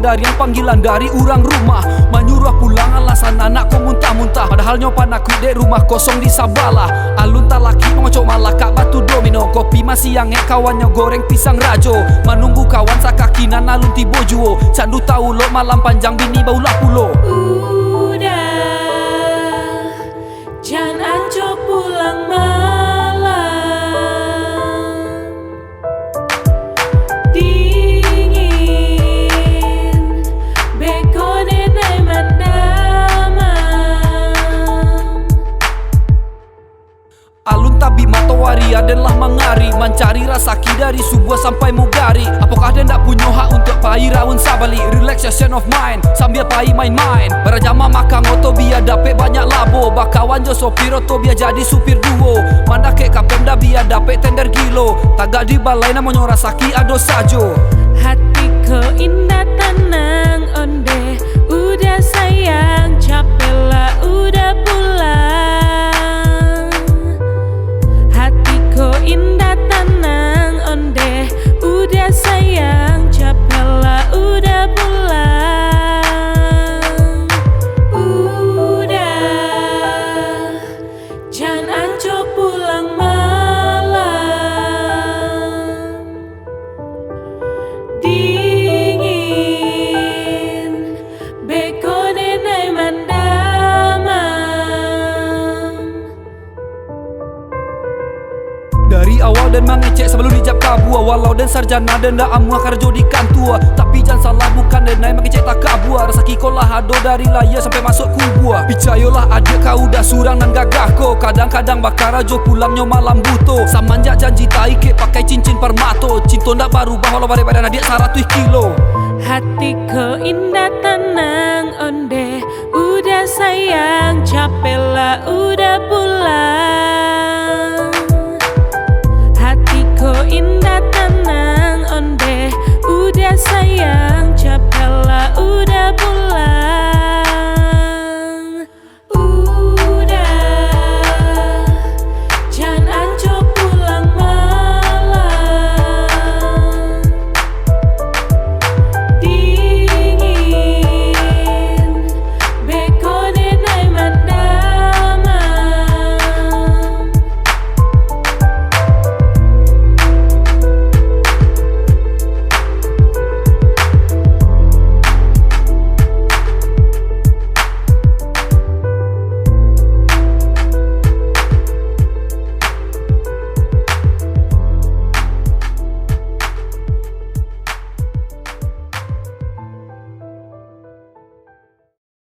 sadar yang panggilan dari orang rumah. Menyuruh pulang alasan anak ko muntah-muntah, padahal nyopan aku dek rumah kosong di Sabala. Alun tak laki mengocok malakak batu domino, kopi masih yang kawannya goreng pisang rajo. Menunggu kawan sakakinan alun tibo juo, candu tahu lo malam panjang bini baulah pulo. Udah, jangan aco pulang malam. Dingin, beko nenai mandamam. Alun tabi matawari adalah mengari, mencari rasaki dari subuh sampai mugari. Apakah dia tak punya hak untuk pai raun sabali? Relaxation of mind sambil pai main-main. Berjama makan oto biar dapet banyak labo. Bakawan jo sopir oto biar jadi supir duo. Manda ke kapemda biar dapet tender gilo. Tagak di balai namanya rasaki ado sajo. Hatiku indah tenang onde, udah sayang capek lah udah pulang. Hatiku indah tenang onde, udah sayang capek lah udah pulang. Udah, jangan aco pulang malam. Dingin, beko nenai mandamam. Dari awal dan mengecek sebelum dijab kabua. Walau dan sarjana dan dah amua kerja di kantua, tapi jangan salah bukan dan naik mengecek tak kabua. Rasaki kolah hado dari layar sampai masuk kubua. Picayolah adik kau dah surang dan gagah ko. Kadang-kadang bakar ajo pulangnya malam buto. Samanjak janji taike pakai cincin permato. Cinta ndak baru walau bare badan adik 100 kilo. Hatiku indah tenang